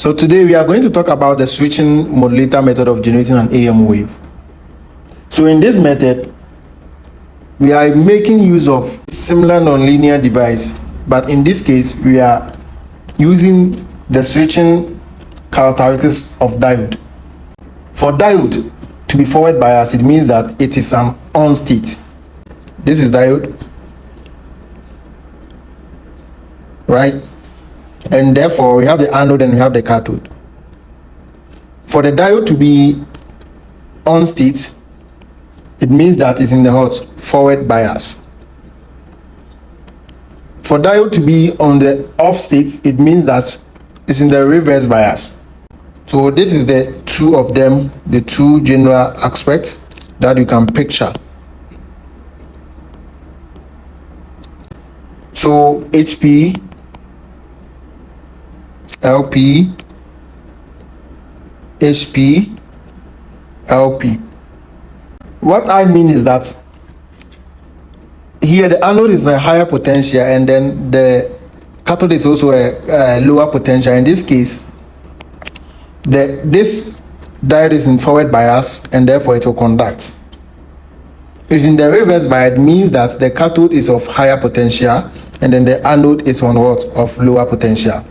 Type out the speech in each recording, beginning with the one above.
So today we are going to talk about the switching modulator method of generating an AM wave. So in this method, we are making use of similar nonlinear device, but in this case we are using the switching characteristics of diode. For diode to be forward biased, it means that it is an on state. This is diode, right? And therefore we have the anode and we have the cathode. For the diode to be on state, it means that it's in the hot forward bias. For diode to be on the off state, it means that it's in the reverse bias. So this is the two of them, the two general aspects that you can picture. So HP, LP, HP, LP. What I mean is that here the anode is a higher potential and then the cathode is also a lower potential. In this case, this diode is in forward bias and therefore it will conduct. If in the reverse bias, it means that the cathode is of higher potential and then the anode is on what? Of lower potential.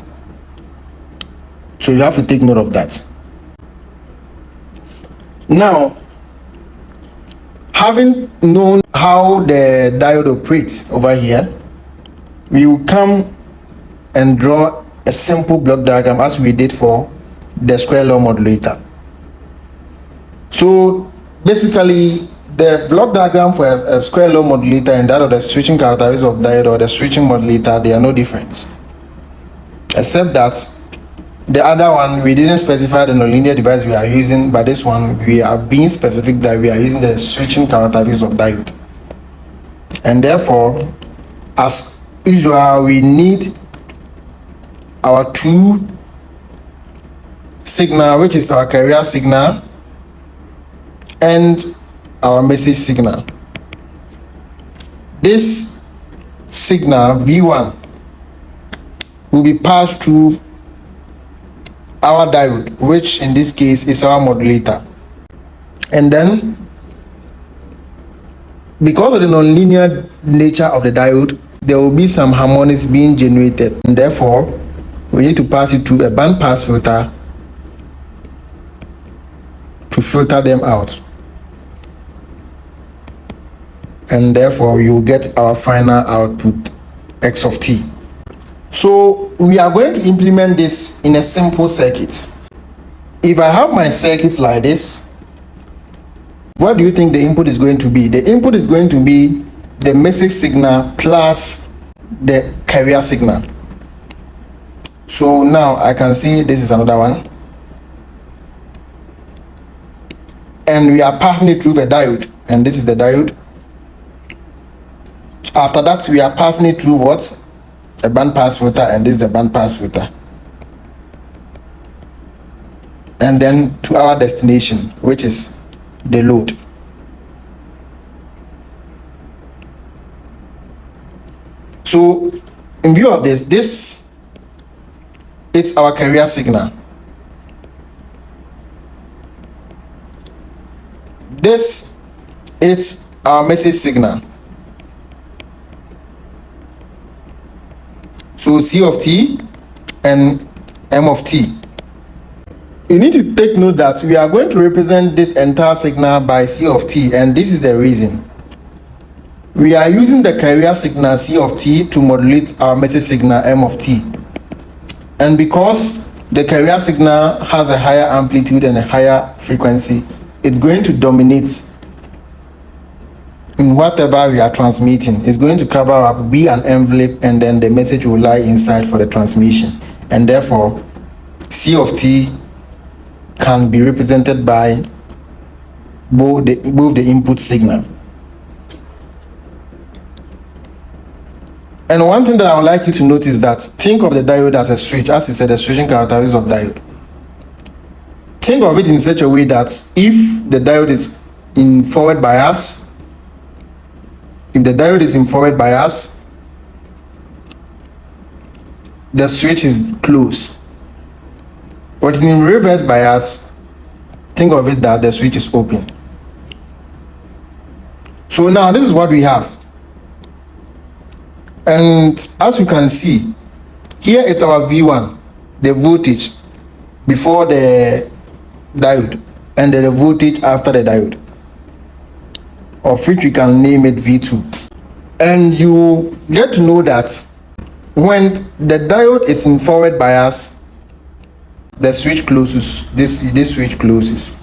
So you have to take note of that. Now, having known how the diode operates over here, we will come and draw a simple block diagram as we did for the square law modulator. So basically, the block diagram for a square law modulator and that of the switching characteristics of diode or the switching modulator, they are no different, except that the other one we didn't specify the nonlinear device we are using, but this one we are being specific that we are using the switching characteristics of diode. And therefore, as usual, we need our two signal, which is our carrier signal and our message signal. This signal V1 will be passed through our diode, which in this case is our modulator. And then, because of the nonlinear nature of the diode, there will be some harmonics being generated, and therefore we need to pass it through a bandpass filter to filter them out, and therefore you will get our final output X of t. So we are going to implement this in a simple circuit. If I have my circuit like this, what do you think the input is going to be? The input is going to be the message signal plus the carrier signal. So now I can see this is another one. And we are passing it through the diode. And this is the diode. After that, we are passing it through what? A bandpass filter, and this is a bandpass filter. And then to our destination, which is the load. So in view of this, it's our carrier signal. This is our message signal. So C of t and M of t. You need to take note that we are going to represent this entire signal by C of t, and this is the reason. We are using the carrier signal C of t to modulate our message signal M of t. And because the carrier signal has a higher amplitude and a higher frequency, it's going to dominate in whatever we are transmitting. It's going to cover up, be an envelope, and then the message will lie inside for the transmission. And therefore, C of t can be represented by both the input signal. And one thing that I would like you to notice is that think of the diode as a switch, as you said, the switching characteristics of diode. Think of it in such a way that if the diode is in forward bias, the switch is closed. But in reverse bias, think of it that the switch is open. So now this is what we have. And as you can see, here it's our V1, the voltage before the diode, and the voltage after the diode, of which we can name it V2. And you get to know that when the diode is in forward bias, the switch closes, this switch closes.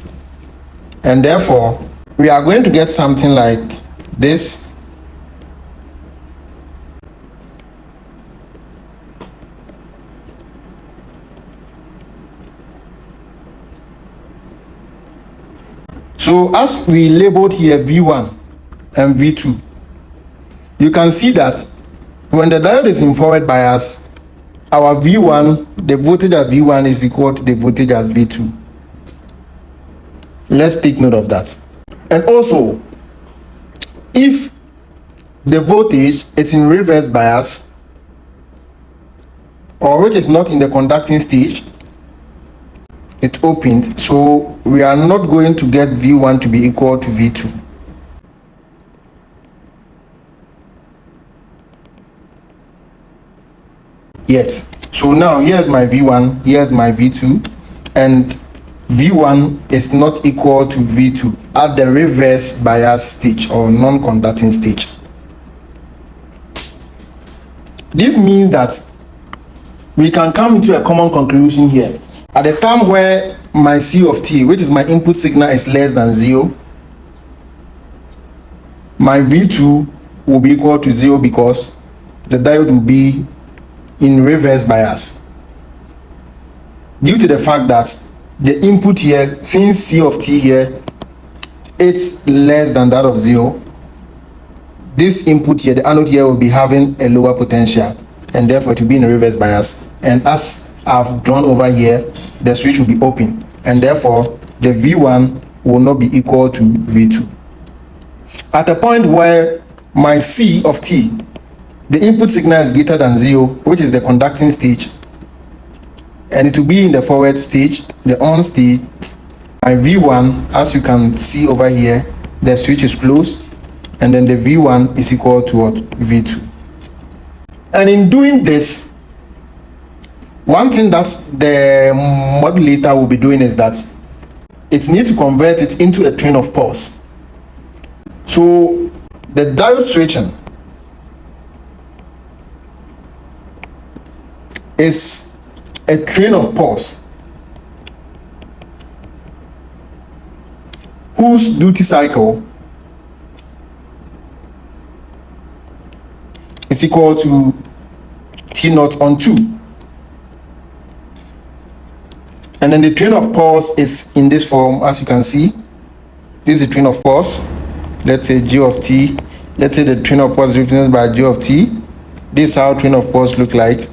And therefore, we are going to get something like this. So as we labeled here V1 and V2, you can see that when the diode is in forward bias, our V1, the voltage at V1 is equal to the voltage at V2. Let's take note of that. And also, if the voltage is in reverse bias, or which is not in the conducting stage, it opened, so we are not going to get V1 to be equal to V2. Yet. So now here's my V1, here's my V2, and V1 is not equal to V2 at the reverse bias stage or non-conducting stage. This means that we can come into a common conclusion here. At the time where my C of t, which is my input signal, is less than 0, my V2 will be equal to 0 because the diode will be in reverse bias, due to the fact that the input here, since C of t here, it's less than that of 0, this input here, the anode here, will be having a lower potential, and therefore it will be in reverse bias. And as I've drawn over here, the switch will be open, and therefore the V1 will not be equal to V2. At a point where my C of t, the input signal, is greater than 0, which is the conducting stage, and it will be in the forward stage, the on state, my V1, as you can see over here, the switch is closed, and then the V1 is equal to what? V2. And in doing this, one thing that the modulator will be doing is that it needs to convert it into a train of pulse. So the diode switching is a train of pulse whose duty cycle is equal to T0 on 2. And then the train of pulse is in this form, as you can see. This is the train of pulse. Let's say G of t. Let's say the train of pulse is represented by G of t. This is how train of pulse look like.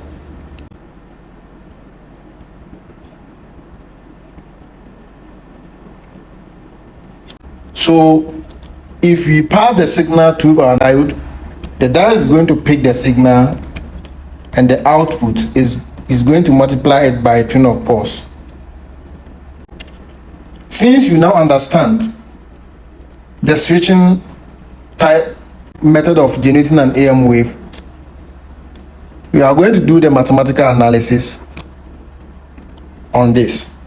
So if we pass the signal to our diode, the diode is going to pick the signal, and the output is going to multiply it by a train of pulse. Since you now understand the switching type method of generating an AM wave, we are going to do the mathematical analysis on this.